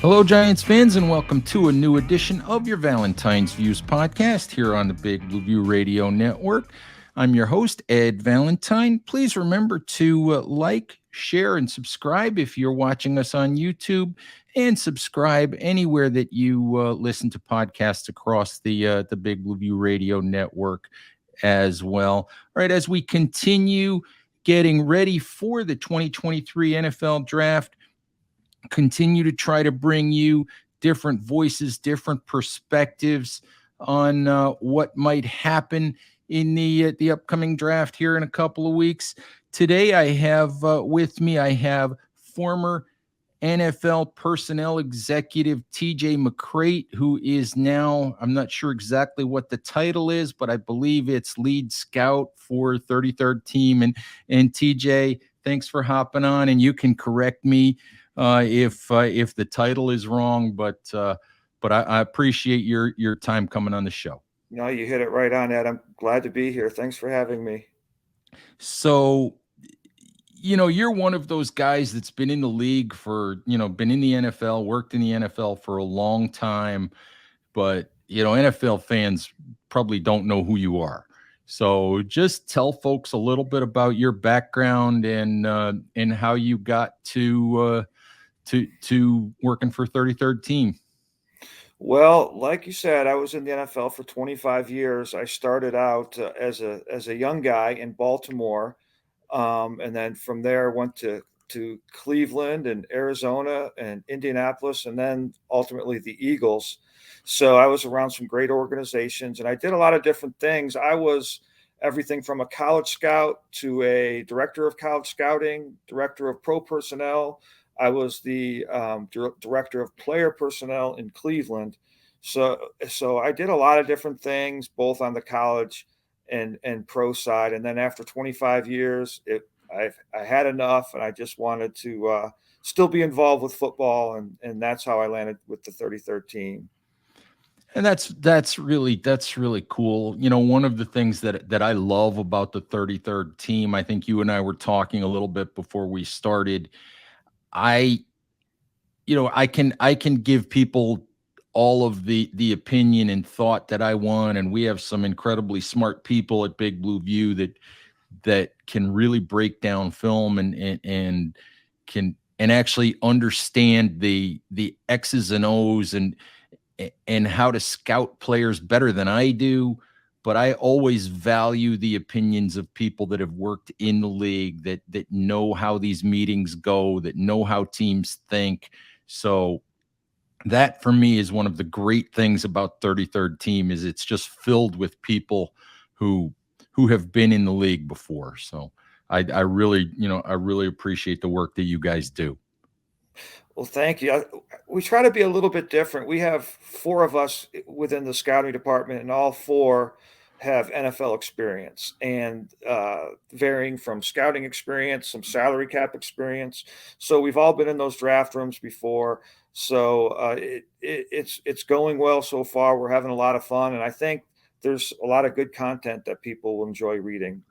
Hello, Giants fans, and welcome to a new edition of your Valentine's Views podcast here on the Big Blue View Radio Network. I'm your host, Ed Valentine. Please remember to like, share, and subscribe if you're watching us on YouTube, and subscribe anywhere that you listen to podcasts across the Big Blue View Radio Network as well. All right, as we continue getting ready for the 2023 NFL Draft, continue to try to bring you different voices, different perspectives on what might happen in the upcoming draft here in a couple of weeks. Today, I have with me, I have former NFL personnel executive TJ McCreight, who is now, I'm not sure exactly what the title is, but I believe it's lead scout for 33rd team. And TJ, thanks for hopping on, and you can correct me if the title is wrong, but I appreciate your time coming on the show. No, you hit it right on, Ed. I'm glad to be here. Thanks for having me. So, you're one of those guys that's been in the league for, been in the NFL, worked in the NFL for a long time, but NFL fans probably don't know who you are. So just tell folks a little bit about your background and how you got to working for 33rd team. Well, like you said, I was in the NFL for 25 years. I started out as a young guy in Baltimore, and then from there went to Cleveland and Arizona and Indianapolis, and then ultimately the Eagles. So I was around some great organizations, and I did a lot of different things. I was everything from a college scout to a director of college scouting, director of pro personnel. I was the director of player personnel in Cleveland. So I did a lot of different things, both on the college and pro side. And then after 25 years, I had enough, and I just wanted to still be involved with football, and that's how I landed with the 33rd team. And that's really cool. One of the things that I love about the 33rd team, I think you and I were talking a little bit before we started. I I can give people all of the opinion and thought that I want, and we have some incredibly smart people at Big Blue View that can really break down film and can actually understand the X's and O's and how to scout players better than I do. But I always value the opinions of people that have worked in the league, that know how these meetings go, that know how teams think. So that for me is one of the great things about 33rd team, is it's just filled with people who have been in the league before. So I really, I really appreciate the work that you guys do. Well, thank you. We try to be a little bit different. We have four of us within the scouting department, and all four have NFL experience, and varying from scouting experience, some salary cap experience. So we've all been in those draft rooms before. So it's going well so far. We're having a lot of fun, and I think there's a lot of good content that people will enjoy reading.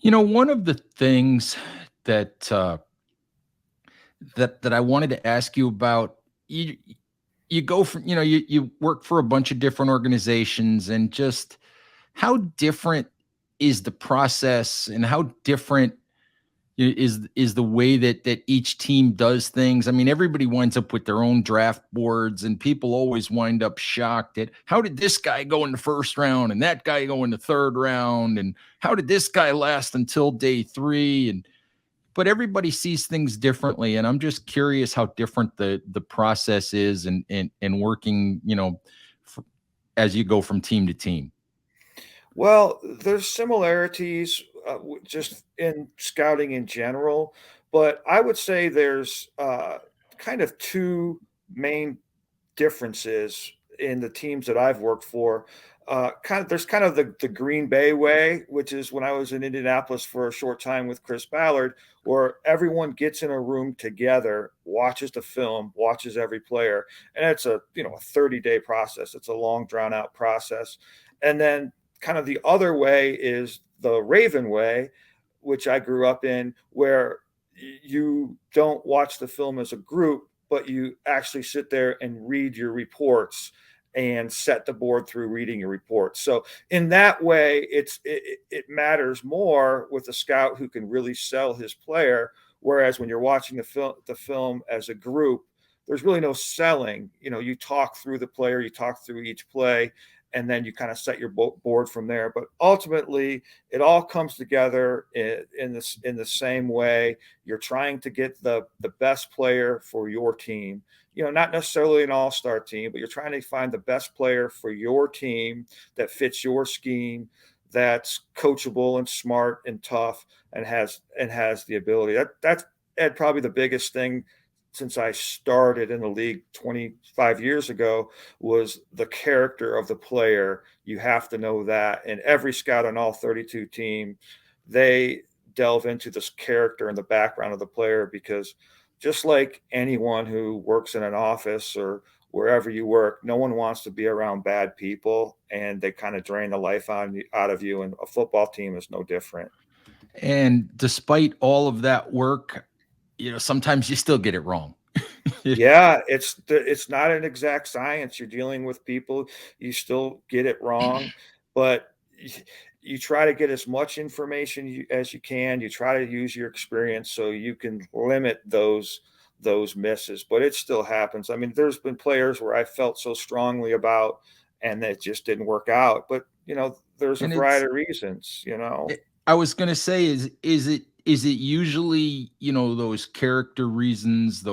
One of the things that that I wanted to ask you about, you go from, you work for a bunch of different organizations, and just how different is the process, and how different is the way that each team does things. I mean, everybody winds up with their own draft boards, and people always wind up shocked at, how did this guy go in the first round and that guy go in the third round, and how did this guy last until day 3? But everybody sees things differently, and I'm just curious how different the process is, and working, as you go from team to team. Well, there's similarities just in scouting in general, but I would say there's kind of two main differences in the teams that I've worked for. There's kind of the Green Bay way, which is when I was in Indianapolis for a short time with Chris Ballard, where everyone gets in a room together, watches the film, watches every player, and it's a 30-day process. It's a long drawn out process, and then kind of the other way is the Raven way, which I grew up in, where you don't watch the film as a group, but you actually sit there and read your reports and set the board through reading your reports. So in that way, it matters more with a scout who can really sell his player. Whereas when you're watching the film as a group, there's really no selling. You talk through the player, you talk through each play, and then you kind of set your board from there. But ultimately, it all comes together in the same way. You're trying to get the best player for your team. Not necessarily an all-star team, but you're trying to find the best player for your team that fits your scheme, that's coachable and smart and tough and has the ability. That's Ed, probably the biggest thing since I started in the league 25 years ago was the character of the player. You have to know that. And every scout on all 32 teams, they delve into this character and the background of the player, because just like anyone who works in an office or wherever you work, no one wants to be around bad people, and they kind of drain the life out of you. And a football team is no different. And despite all of that work, sometimes you still get it wrong. Yeah, it's not an exact science. You're dealing with people. You still get it wrong, but you try to get as much information as you can. You try to use your experience so you can limit those misses, but it still happens. I mean, there's been players where I felt so strongly about, and it just didn't work out. But there's a And variety of reasons. I was going to say, is it usually, those character reasons,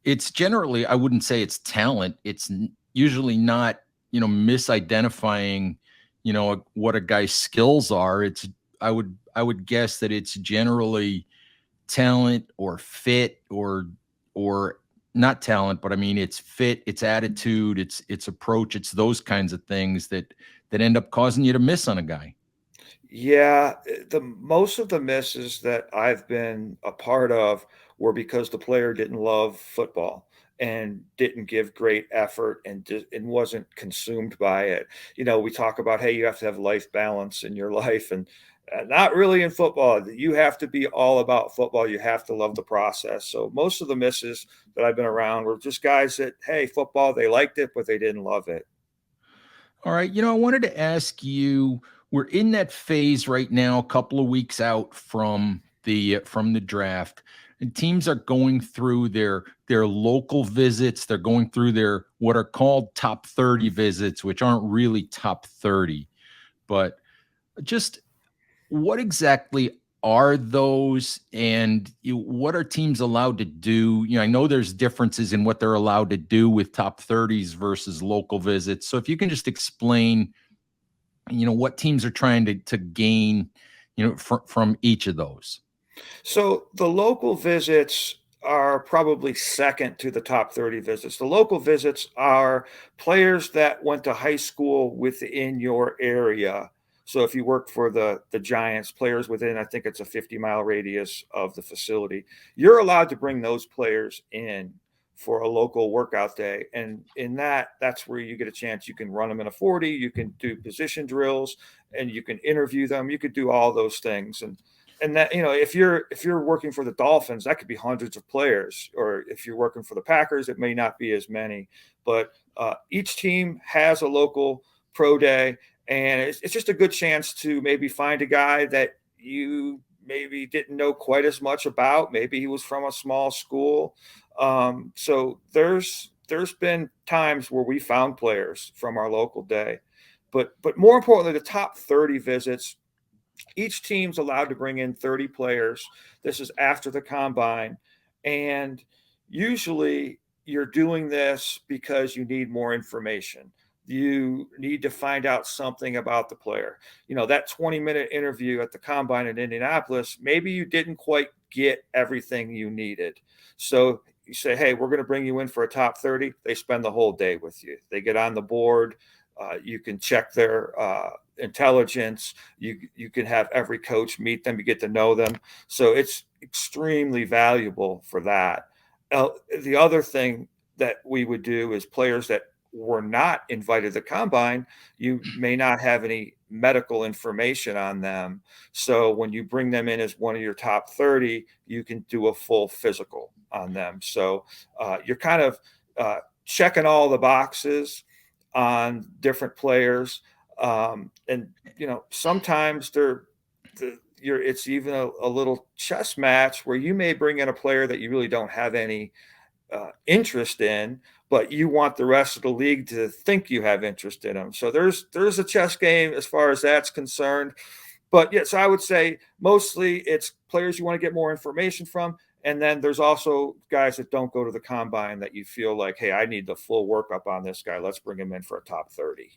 it's generally, I wouldn't say it's talent. It's usually not, misidentifying, what a guy's skills are. I would guess that it's generally talent or fit, or not talent, but I mean, it's fit, it's attitude, it's approach, it's those kinds of things that end up causing you to miss on a guy. Yeah, the most of the misses that I've been a part of were because the player didn't love football and didn't give great effort and wasn't consumed by it. We talk about, hey, you have to have life balance in your life, and not really in football. You have to be all about football. You have to love the process. So most of the misses that I've been around were just guys that, hey, football, they liked it, but they didn't love it. All right. I wanted to ask you, we're in that phase right now, a couple of weeks out from the draft. And teams are going through their local visits. They're going through their what are called top 30 visits, which aren't really top 30. But just what exactly are those, and what are teams allowed to do? I know there's differences in what they're allowed to do with top 30s versus local visits. So if you can just explain, what teams are trying to gain, from each of those. So the local visits are probably second to the top 30 visits. The local visits are players that went to high school within your area. So if you work for the Giants, players within, I think it's a 50-mile radius of the facility, you're allowed to bring those players in for a local workout day. And that's where you get a chance. You can run them in a 40, you can do position drills, and you can interview them. You could do all those things. And that, if you're working for the Dolphins, that could be hundreds of players, or if you're working for the Packers, it may not be as many. But each team has a local pro day, and it's just a good chance to maybe find a guy that you maybe didn't know quite as much about. Maybe he was from a small school. So there's been times where we found players from our local day, but more importantly, the top 30 visits, each team's allowed to bring in 30 players. This is after the combine. And usually you're doing this because you need more information. You need to find out something about the player. That 20-minute interview at the combine in Indianapolis, maybe you didn't quite get everything you needed. So you say, hey, we're going to bring you in for a top 30. They spend the whole day with you. They get on the board. You can check their intelligence. You can have every coach meet them. You get to know them. So it's extremely valuable for that. The other thing that we would do is players that were not invited to the combine, you may not have any medical information on them. So when you bring them in as one of your top 30, you can do a full physical on them. So you're kind of checking all the boxes on different players. And, sometimes it's even a little chess match where you may bring in a player that you really don't have any interest in, but you want the rest of the league to think you have interest in them. So there's a chess game as far as that's concerned. But yes, I would say mostly it's players you want to get more information from. And then there's also guys that don't go to the combine that you feel like, hey, I need the full workup on this guy. Let's bring him in for a top 30.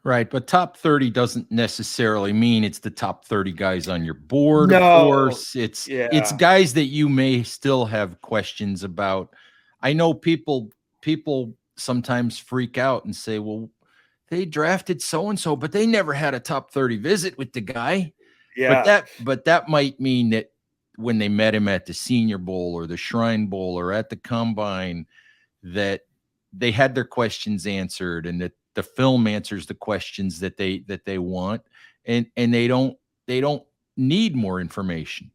Right, but top 30 doesn't necessarily mean it's the top 30 guys on your board, of No, course. It's yeah, guys that you may still have questions about. I know people sometimes freak out and say, "Well, they drafted so and so, but they never had a top 30 visit with the guy." But yeah. that might mean that when they met him at the Senior Bowl or the Shrine Bowl or at the Combine, that they had their questions answered and that the film answers the questions that they want, and they don't need more information.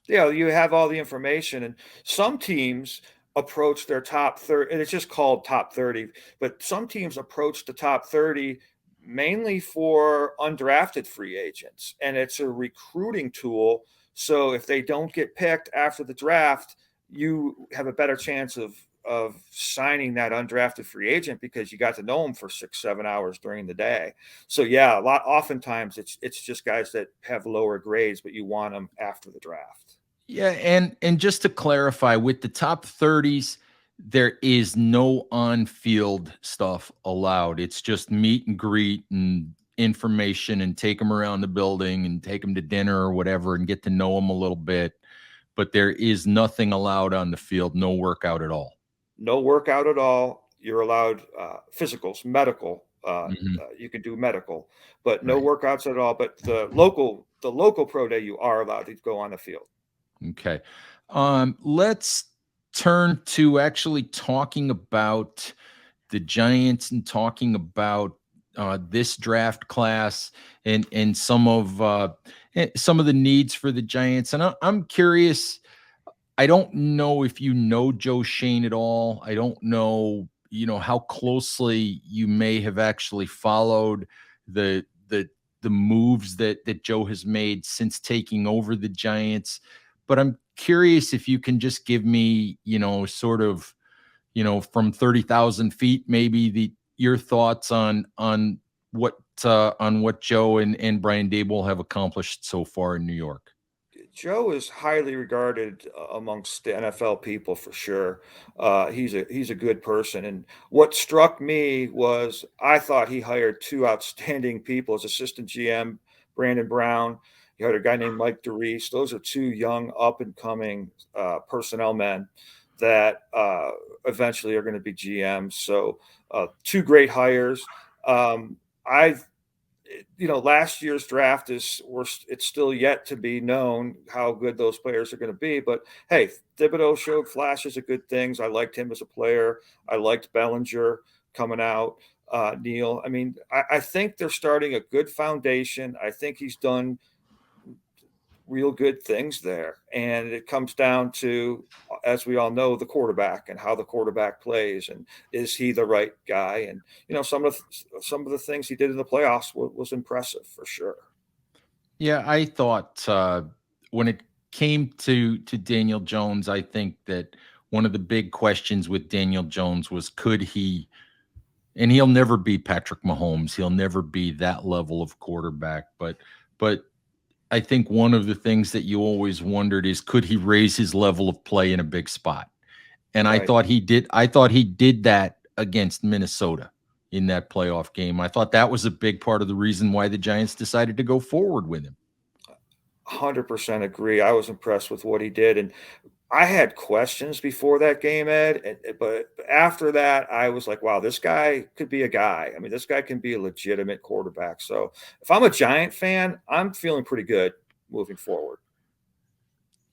Yeah, you have all the information, and some teams approach their top 30, and it's just called top 30, but some teams approach the top 30 mainly for undrafted free agents, and it's a recruiting tool. So if they don't get picked after the draft, you have a better chance of signing that undrafted free agent because you got to know them for 6-7 hours during the day. So yeah, oftentimes it's just guys that have lower grades, but you want them after the draft. Yeah, and just to clarify, with the top 30s, there is no on-field stuff allowed. It's just meet and greet and information and take them around the building and take them to dinner or whatever and get to know them a little bit. But there is nothing allowed on the field, no workout at all. No workout at all. You're allowed physicals, medical. Mhm. You can do medical, but no Right. workouts at all. But the local pro day, you are allowed to go on the field. Okay. Let's turn to actually talking about the Giants and talking about this draft class and some of the needs for the Giants. And I'm curious. I don't know if you know Joe Shane at all. I don't know, how closely you may have actually followed the the the moves that Joe has made since taking over the Giants. But I'm curious if you can just give me, sort of, from 30,000 feet, maybe your thoughts on what Joe and Brian Dable have accomplished so far in New York. Joe is highly regarded amongst the NFL people for sure. He's a good person, and what struck me was I thought he hired two outstanding people as assistant GM, Brandon Brown. He hired a guy named Mike DeReese. Those are two young, up and coming personnel men that eventually are going to be GMs. So two great hires. I last year's draft it's still yet to be known how good those players are going to be. But hey, Thibodeau showed flashes of good things. I liked him as a player. I liked Bellinger coming out. Neil. I mean, I think they're starting a good foundation. I think he's done real good things there. And it comes down to, as we all know, the quarterback and how the quarterback plays, and is he the right guy? And some of the things he did in the playoffs was impressive for sure. Yeah, I thought when it came to Daniel Jones, I think that one of the big questions with Daniel Jones was could he, and he'll never be Patrick Mahomes, he'll never be that level of quarterback, but I think one of the things that you always wondered is could he raise his level of play in a big spot? And I Right. thought he did. I thought he did that against Minnesota in that playoff game. I thought that was a big part of the reason why the Giants decided to go forward with him. 100% agree. I was impressed with what he did. And I had questions before that game, Ed, but after that, I was like, wow, this guy could be a guy. I mean, this guy can be a legitimate quarterback. So if I'm a Giant fan, I'm feeling pretty good moving forward.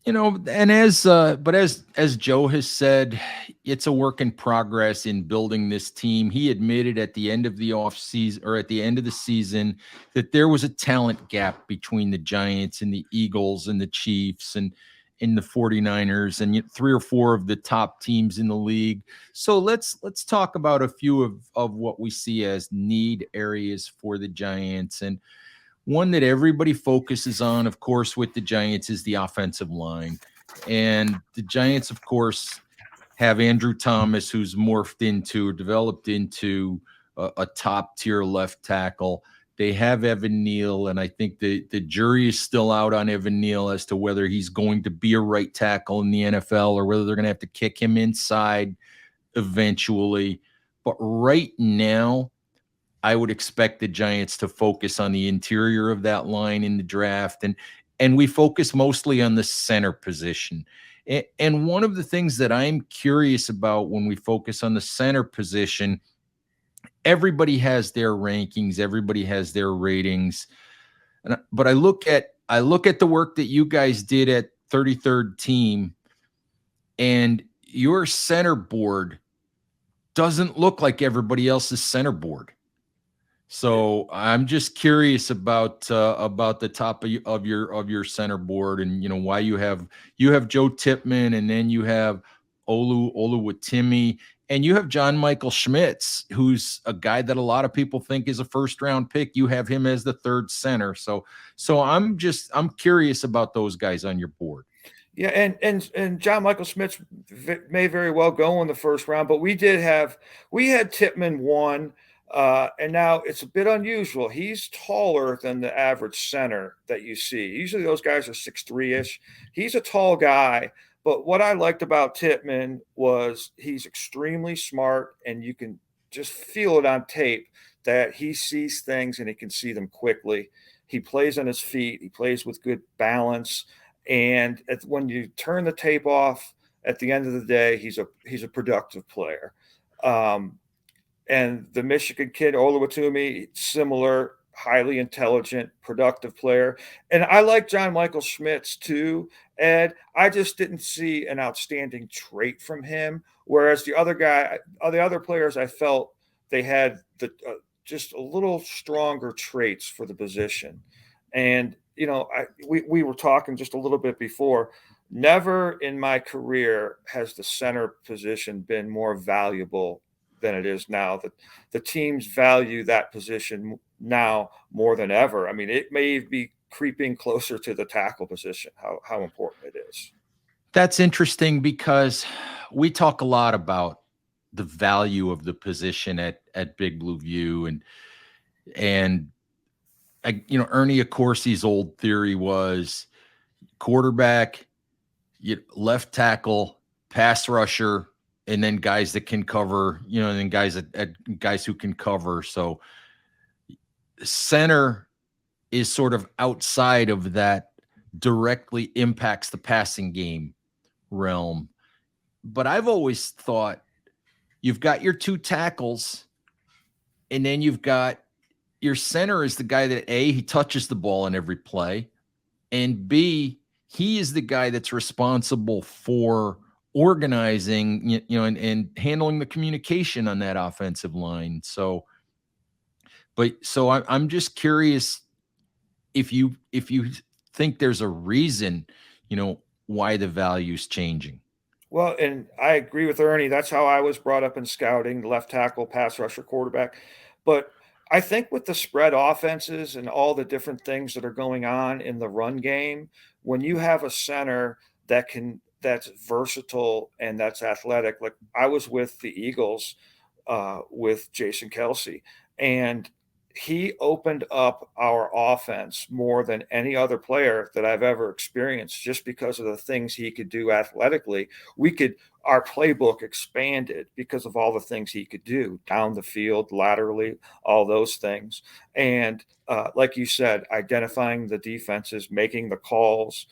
And as Joe has said, it's a work in progress in building this team. He admitted at the end of the off season, or at the end of the season, that there was a talent gap between the Giants and the Eagles and the Chiefs and in the 49ers and three or four of the top teams in the league. So let's talk about a few of what we see as need areas for the Giants. And one that everybody focuses on, of course, with the Giants is the offensive line. And the Giants, of course, have Andrew Thomas, who's developed into a top tier left tackle. They have Evan Neal, and I think the jury is still out on Evan Neal as to whether he's going to be a right tackle in the NFL or whether they're going to have to kick him inside eventually. But right now, I would expect the Giants to focus on the interior of that line in the draft, and we focus mostly on the center position. And one of the things that I'm curious about when we focus on the center position, everybody has their rankings, everybody has their ratings, but I look at the work that you guys did at 33rd team, and your center board doesn't look like everybody else's center board. So I'm just curious about the top of your center board, and why you have Joe Tipman, and then you have Oluwatimi, and you have John Michael Schmitz, who's a guy that a lot of people think is a first round pick. You have him as the third center. So I'm curious about those guys on your board. Yeah, and John Michael Schmitz may very well go in the first round, but we had Tippmann one. And now it's a bit unusual. He's taller than the average center that you see. Usually those guys are 6'3"-ish. He's a tall guy. But what I liked about Tippmann was he's extremely smart, and you can just feel it on tape that he sees things and he can see them quickly. He plays on his feet. He plays with good balance. And when you turn the tape off at the end of the day, he's a productive player. And the Michigan kid, Oluwatimi, similar, highly intelligent, productive player. And I like John Michael Schmitz too, Ed. I just didn't see an outstanding trait from him. Whereas the other players, I felt they had just a little stronger traits for the position. And, we were talking just a little bit before. Never in my career has the center position been more valuable than it is now. That the teams value that position now more than ever. I mean, it may be creeping closer to the tackle position, how important it is. That's interesting because we talk a lot about the value of the position at Big Blue View, and Ernie Accorsi's old theory was quarterback, left tackle, pass rusher, and then guys that can cover, and then guys who can cover. So center is sort of outside of that, directly impacts the passing game realm. But I've always thought you've got your two tackles, and then you've got your center is the guy that A, he touches the ball in every play, and B, he is the guy that's responsible for organizing, and handling the communication on that offensive line. So I'm just curious if you think there's a reason, why the value's changing. Well, and I agree with Ernie. That's how I was brought up in scouting: left tackle, pass rusher, quarterback. But I think with the spread offenses and all the different things that are going on in the run game, when you have a center that's versatile and that's athletic, like I was with the Eagles with Jason Kelsey, and he opened up our offense more than any other player that I've ever experienced, just because of the things he could do athletically. Our playbook expanded because of all the things he could do down the field, laterally, all those things. And like you said, identifying the defenses, making the calls.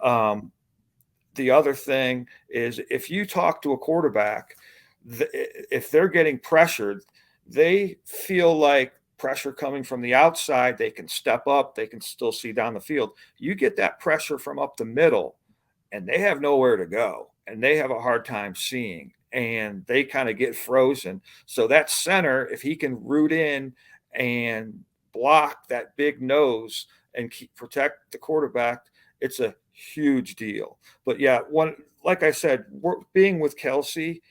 The other thing is, if you talk to a quarterback, if they're getting pressured, they feel like pressure coming from the outside, they can step up, they can still see down the field. You get that pressure from up the middle, and they have nowhere to go, and they have a hard time seeing, and they kind of get frozen. So that center, if he can root in and block that big nose and protect the quarterback, it's a huge deal. But yeah, like I said, being with Kelsey,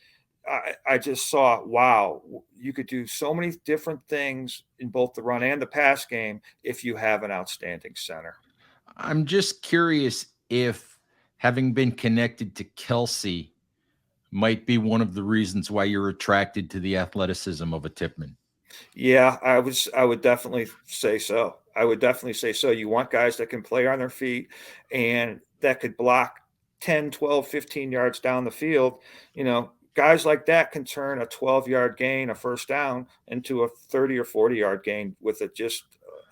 I just saw, wow, you could do so many different things in both the run and the pass game if you have an outstanding center. I'm just curious if having been connected to Kelsey might be one of the reasons why you're attracted to the athleticism of a Tipman. Yeah, I would definitely say so. I would definitely say so. You want guys that can play on their feet and that could block 10, 12, 15 yards down the field. Guys like that can turn a 12-yard gain, a first down, into a 30 or 40-yard gain with just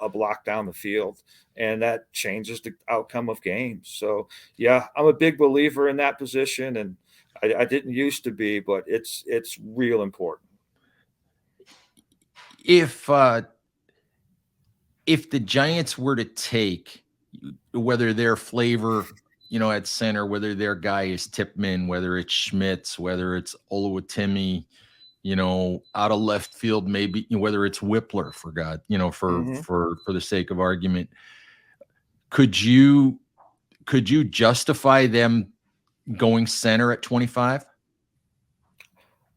a block down the field. And that changes the outcome of games. So, yeah, I'm a big believer in that position, and I didn't used to be, but it's real important. If the Giants were to take whether their flavor, at center, whether their guy is Tipman, whether it's Schmitz, whether it's Oluwatimi, out of left field, maybe whether it's Whippler, for God, Mhm. for the sake of argument, could you justify them going center at 25?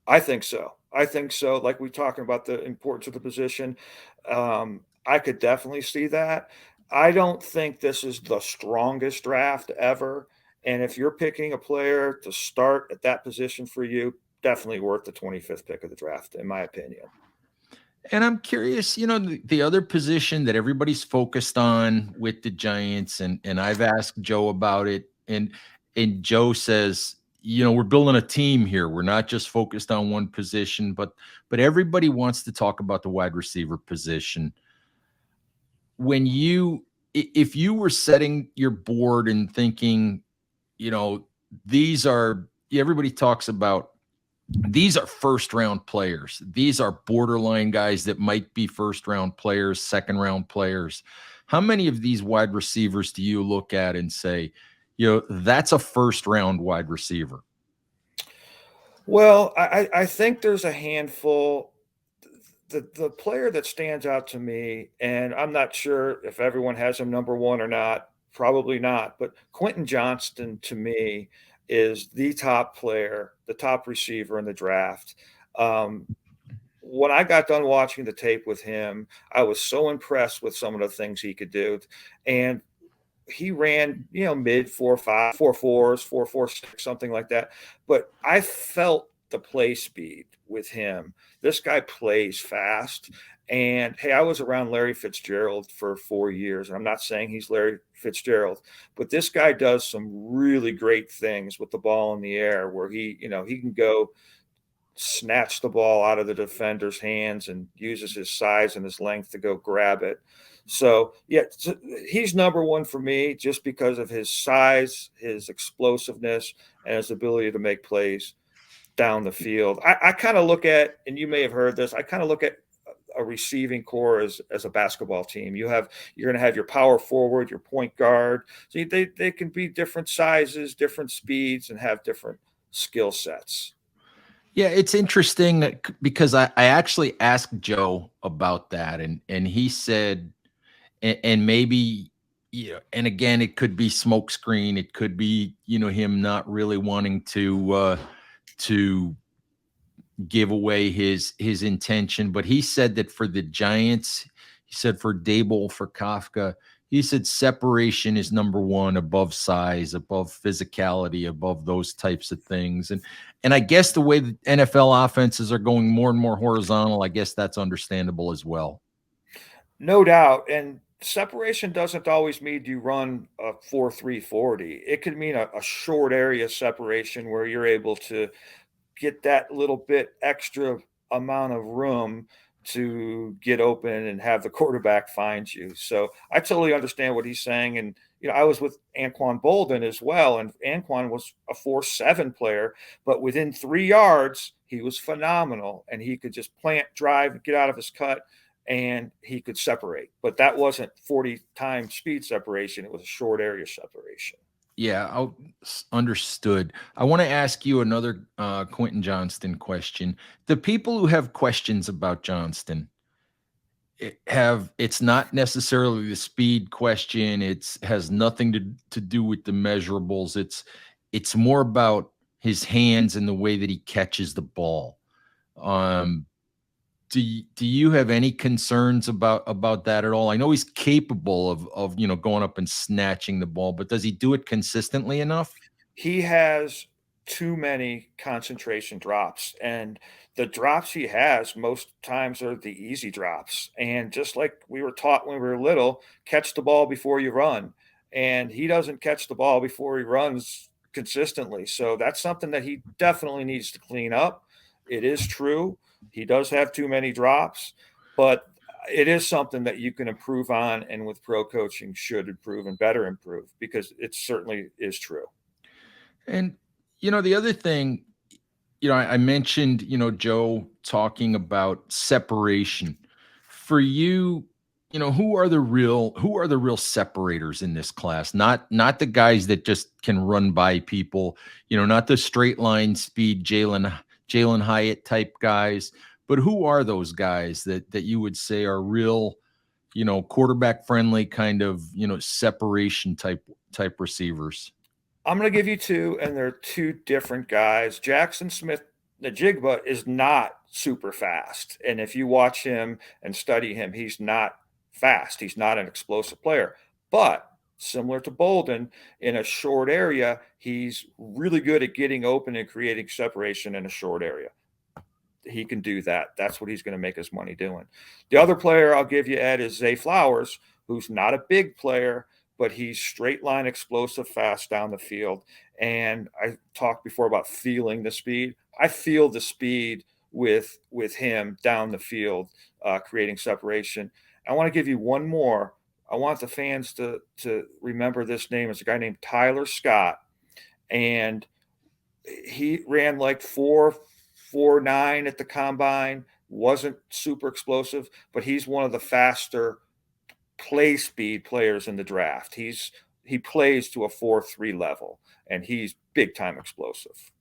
I think so. I think so. Like we talking about the importance of the position, I could definitely see that. I don't think this is the strongest draft ever, and if you're picking a player to start at that position for you, definitely worth the 25th pick of the draft, in my opinion. And I'm curious, the other position that everybody's focused on with the Giants, and I've asked Joe about it, and Joe says, we're building a team here. We're not just focused on one position, but everybody wants to talk about the wide receiver position. If you were setting your board and thinking, these are everybody talks about, these are first round players. These are borderline guys that might be first round players, second round players. How many of these wide receivers do you look at and say, that's a first round wide receiver? Well, I think there's a handful. The player that stands out to me, and I'm not sure if everyone has him number one or not, probably not, but Quentin Johnston to me is the top player, the top receiver in the draft. Um, when I got done watching the tape with him, I was so impressed with some of the things he could do. And he ran, mid 4.5, 4.4s, 4.46, something like that. But I felt the play speed with him. This guy plays fast. And hey, I was around Larry Fitzgerald for 4 years. I'm not saying he's Larry Fitzgerald, but this guy does some really great things with the ball in the air where he can go snatch the ball out of the defender's hands and uses his size and his length to go grab it. So, yeah, he's number one for me just because of his size, his explosiveness, and his ability to make plays down the field. I kind of look at, and you may have heard this, I kind of look at a receiving core as a basketball team. You're going to have your power forward, your point guard. So they can be different sizes, different speeds, and have different skill sets. Yeah, it's interesting because I actually asked Joe about that, and he said, and maybe, and again, it could be smokescreen, it could be, him not really wanting to give away his intention, but he said that for the Giants, he said for Dable, for Kafka, he said separation is number one above size, above physicality, above those types of things. And I guess the way the NFL offenses are going more and more horizontal, I guess that's understandable as well. No doubt. And separation doesn't always mean you run a 4.3 40. It could mean a short area separation where you're able to get that little bit extra amount of room to get open and have the quarterback find you. So I totally understand what he's saying. And, I was with Anquan Bolden as well. And Anquan was a 4.7 player, but within 3 yards, he was phenomenal. And he could just plant, drive, get out of his cut, and he could separate. But that wasn't 40 times speed separation. It was a short area separation. Yeah, understood. I want to ask you another Quentin Johnston question. The people who have questions about Johnston it's not necessarily the speed question. It's has nothing to do with the measurables. It's more about his hands and the way that he catches the ball. Um, do you have any concerns about that at all? I know he's capable of going up and snatching the ball, but does he do it consistently enough? He has too many concentration drops, and the drops he has most times are the easy drops. And just like we were taught when we were little, catch the ball before you run. And he doesn't catch the ball before he runs consistently. So that's something that he definitely needs to clean up. It is true. He does have too many drops, but it is something that you can improve on, and with pro coaching should improve and better improve, because it certainly is true. And the other thing, I mentioned, Joe talking about separation. For you, who are the real separators in this class? Not the guys that just can run by people, not the straight line speed Jalen Hyatt type guys, but who are those guys that you would say are real, quarterback friendly kind of, separation type receivers? I'm going to give you two, and they're two different guys. Jackson Smith, the Jigba, is not super fast. And if you watch him and study him, he's not fast. He's not an explosive player. But similar to Bolden, in a short area, he's really good at getting open and creating separation in a short area. He can do that. That's what he's going to make his money doing. The other player I'll give you, Ed, is Zay Flowers, who's not a big player, but he's straight line explosive fast down the field. And I talked before about feeling the speed. I feel the speed with him down the field, creating separation. I want to give you one more. I want the fans to remember this name. It's a guy named Tyler Scott, and he ran like 4.49 at the combine. Wasn't super explosive, but he's one of the faster play speed players in the draft. He plays to a 4.3 level, and he's big time explosive.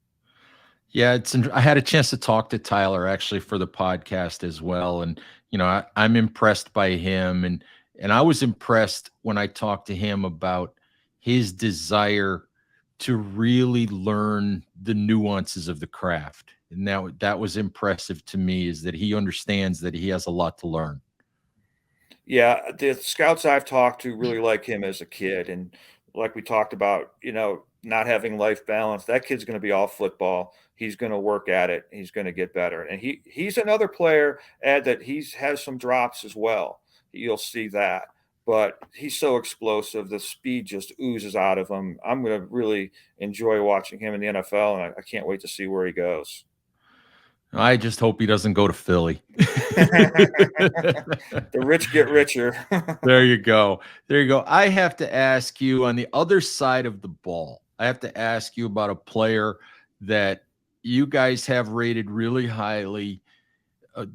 Yeah, I had a chance to talk to Tyler actually for the podcast as well, and I'm impressed by him, and I was impressed when I talked to him about his desire to really learn the nuances of the craft, and that was impressive to me, is that he understands that he has a lot to learn. Yeah, the scouts I've talked to really like him as a kid, and like we talked about, not having life balance. That kid's going to be all football. He's going to work at it. He's going to get better, and he's another player, Ed, that has some drops as well. You'll see that, but he's so explosive. The speed just oozes out of him. I'm going to really enjoy watching him in the NFL, and I can't wait to see where he goes. I just hope he doesn't go to Philly. The rich get richer. There you go. There you go. I have to ask you, on the other side of the ball, I have to ask you about a player that you guys have rated really highly.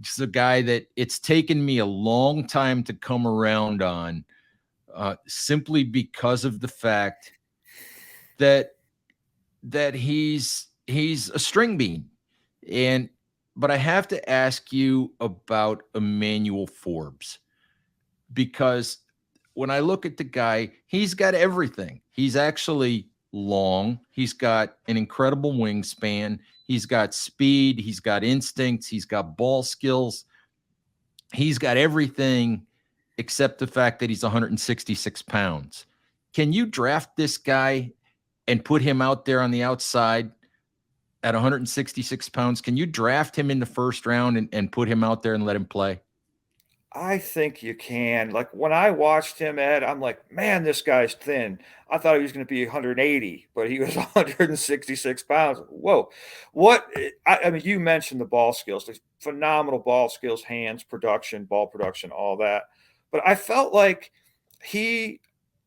Just a guy that it's taken me a long time to come around on, simply because of the fact that he's a string bean. And but I have to ask you about Emmanuel Forbes, because when I look at the guy, he's got everything. He's actually long. He's got an incredible wingspan. He's got speed. He's got instincts. He's got ball skills. He's got everything except the fact that he's 166 pounds. Can you draft this guy and put him out there on the outside at 166 pounds? Can you draft him in the first round and put him out there and let him play? I think you can. Like when I watched him, Ed, I'm like, man, this guy's thin. I thought he was going to be 180, but he was 166 pounds. Whoa. I mean, you mentioned the ball skills, the phenomenal ball skills, hands, production, ball production, all that. But I felt like he's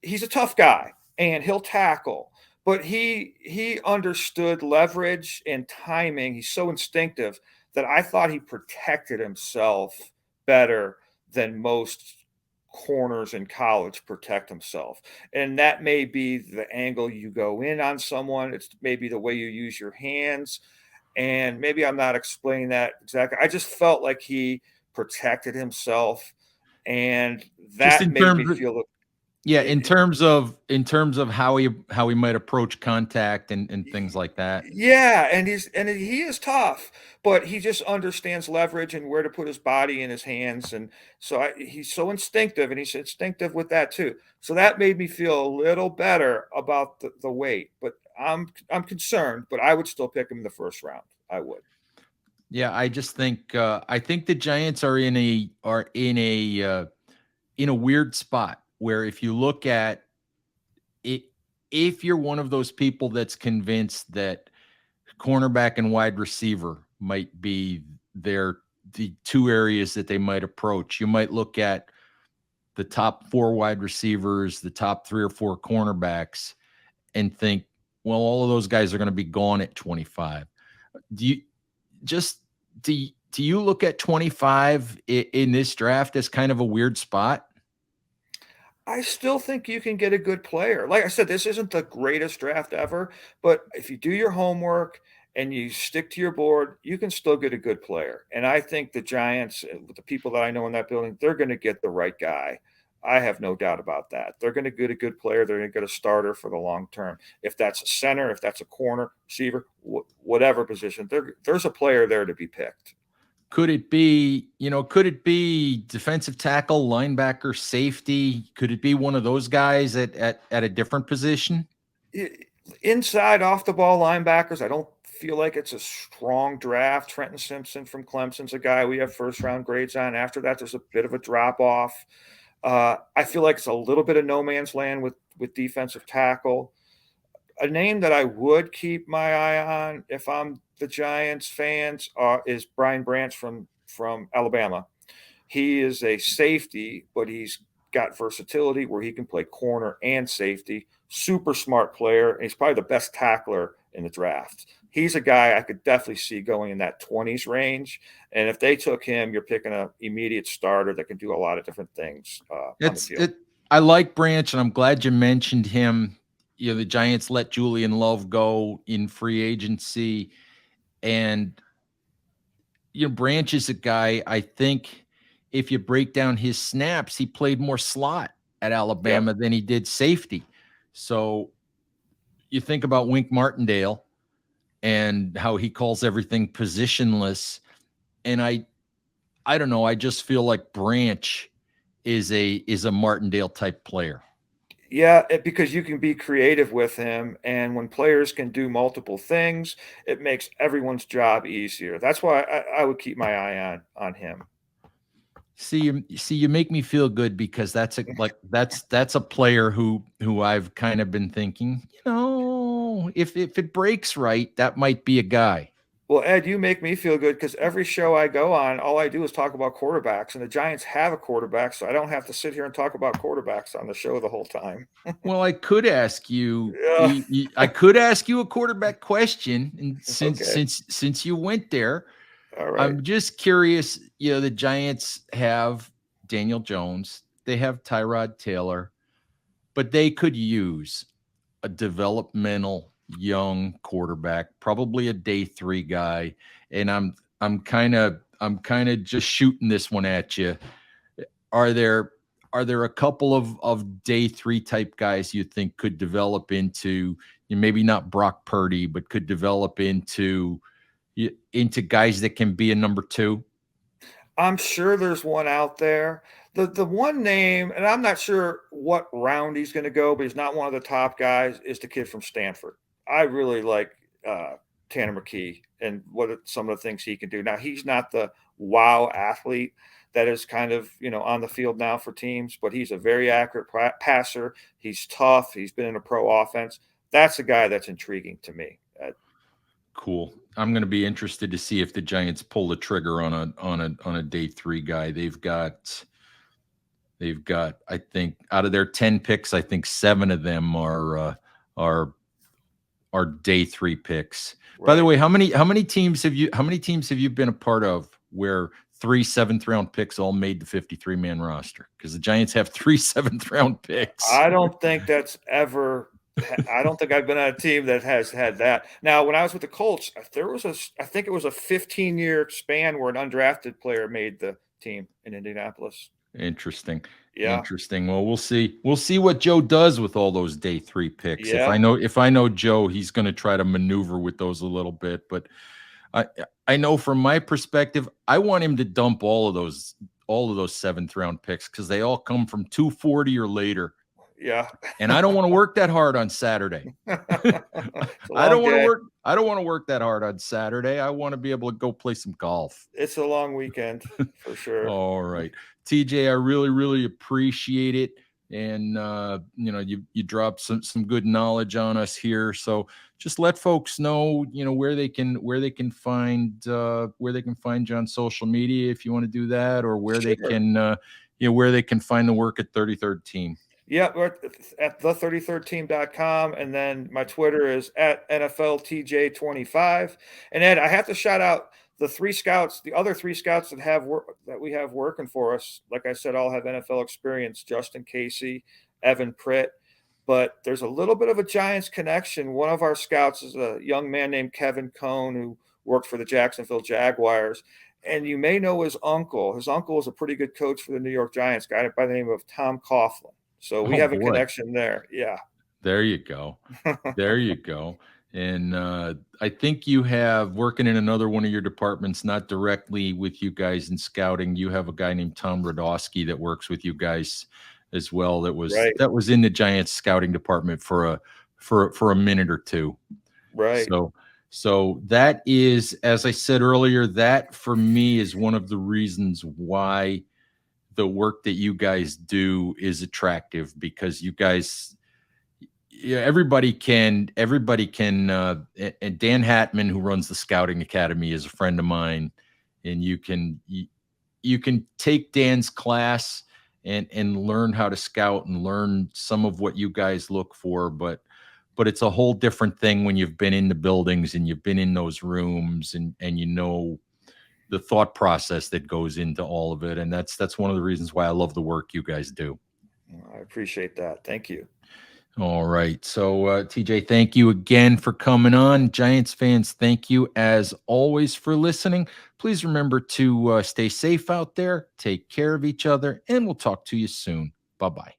a tough guy, and he'll tackle, but he understood leverage and timing. He's so instinctive that I thought he protected himself better than most corners in college protect himself. And that may be the angle you go in on someone. It's maybe the way you use your hands. And maybe I'm not explaining that exactly. I just felt like he protected himself, and Just that in made me terms of, feel yeah, it, in terms of how he might approach contact and things like that. yeah, and he is tough, but he just understands leverage and where to put his body in his hands, and so he's so instinctive, and he's instinctive with that too. So that made me feel a little better about the weight, but I'm concerned, but I would still pick him in the first round. I would. Yeah, I think the Giants are in a weird spot where if you look at it, if you're one of those people that's convinced that cornerback and wide receiver might be the two areas that they might approach, you might look at the top four wide receivers, the top three or four cornerbacks, and think, well, all of those guys are going to be gone at 25. Do you just do you look at 25 in this draft as kind of a weird spot? I still think you can get a good player. Like I said, this isn't the greatest draft ever, but if you do your homework and you stick to your board, you can still get a good player. And I think the Giants, with the people that I know in that building, they're going to get the right guy. I have no doubt about that. They're going to get a good player. They're going to get a starter for the long term. If that's a center, if that's a corner, receiver, whatever position, there's a player there to be picked. Could it be defensive tackle, linebacker, safety? Could it be one of those guys at a different position? Inside off the ball linebackers, I don't feel like it's a strong draft. Trenton Simpson from Clemson's a guy we have first round grades on. After that, there's a bit of a drop off. I feel like it's a little bit of no man's land with defensive tackle. A name that I would keep my eye on if I'm the Giants fans is Brian Branch from Alabama. He is a safety, but he's got versatility where he can play corner and safety. Super smart player. And he's probably the best tackler in the draft. He's a guy I could definitely see going in that 20s range. And if they took him, you're picking an immediate starter that can do a lot of different things on the It's field. it. I like Branch, and I'm glad you mentioned him. The Giants let Julian Love go in free agency, and Branch is a guy. I think if you break down his snaps, he played more slot at Yep. Alabama than he did safety. So you think about Wink Martindale and how he calls everything positionless, and I don't know. I just feel like Branch is a Martindale type player. Yeah, because you can be creative with him, and when players can do multiple things, it makes everyone's job easier. That's why I would keep my eye on him. You make me feel good because that's a player who I've kind of been thinking, if it breaks right, that might be a guy. Well, Ed, you make me feel good because every show I go on, all I do is talk about quarterbacks, and the Giants have a quarterback, so I don't have to sit here and talk about quarterbacks on the show the whole time. Well, I could ask you, Yeah. I could ask you a quarterback question, and since Okay. since since you went there, All right. I'm just curious. The Giants have Daniel Jones, they have Tyrod Taylor, but they could use a developmental young quarterback, probably a day three guy. And I'm kind of just shooting this one at you. Are there are there a couple of day three type guys you think could develop into, maybe not Brock Purdy, but could develop into guys that can be a number two? I'm sure there's one out there. The one name, and I'm not sure what round he's going to go, but he's not one of the top guys, is the kid from Stanford. I really like Tanner McKee and some of the things he can do. Now, he's not the wow athlete that is kind of, on the field now for teams, but he's a very accurate passer. He's tough. He's been in a pro offense. That's a guy that's intriguing to me. Cool. I'm going to be interested to see if the Giants pull the trigger on a day three guy. They've got I think out of their 10 picks, I think 7 of them are are day three picks. By the Right. way, how many teams have you been a part of where 3 7th-round picks all made the 53-man roster, because the Giants have 3 7th-round picks. I don't think that's ever. I don't think I've been on a team that has had that. Now, when I was with the Colts, I think it was a 15-year span where an undrafted player made the team in Indianapolis. Interesting. Yeah. Interesting. Well, we'll see. We'll see what Joe does with all those day 3 picks. Yeah. If I know Joe, he's going to try to maneuver with those a little bit. But I know from my perspective, I want him to dump all of those 7th-round picks, because they all come from 240 or later. Yeah. And I don't want to work that hard on Saturday. I don't want to work that hard on Saturday. I want to be able to go play some golf. It's a long weekend for sure. All right. TJ, I really, really appreciate it. And you dropped some good knowledge on us here. So just let folks know, where they can find you on social media, if you want to do that, or where they can find the work at 33rd Team. Yeah, we're at the33rdteam.com, and then my Twitter is at NFLTJ25. And Ed, I have to shout out the other three scouts that we have working for us. Like I said, all have NFL experience: Justin Casey, Evan Pritt. But there's a little bit of a Giants connection. One of our scouts is a young man named Kevin Cohn, who worked for the Jacksonville Jaguars. And you may know his uncle. His uncle is a pretty good coach for the New York Giants, guy by the name of Tom Coughlin. So we have a connection there. Yeah. There you go. There you go. And I think you have, working in another one of your departments, not directly with you guys in scouting, you have a guy named Tom Radosky that works with you guys as well. That was in the Giants scouting department for a minute or two. Right. So that is, as I said earlier, that for me is one of the reasons why the work that you guys do is attractive, because you guys, everybody can, and Dan Hatman, who runs the Scouting Academy, is a friend of mine, and you can take Dan's class and learn how to scout and learn some of what you guys look for, but it's a whole different thing when you've been in the buildings and you've been in those rooms and the thought process that goes into all of it. And that's one of the reasons why I love the work you guys do. I appreciate that. Thank you. All right. So, TJ, thank you again for coming on. Giants fans, thank you as always for listening. Please remember to stay safe out there, take care of each other, and we'll talk to you soon. Bye-bye.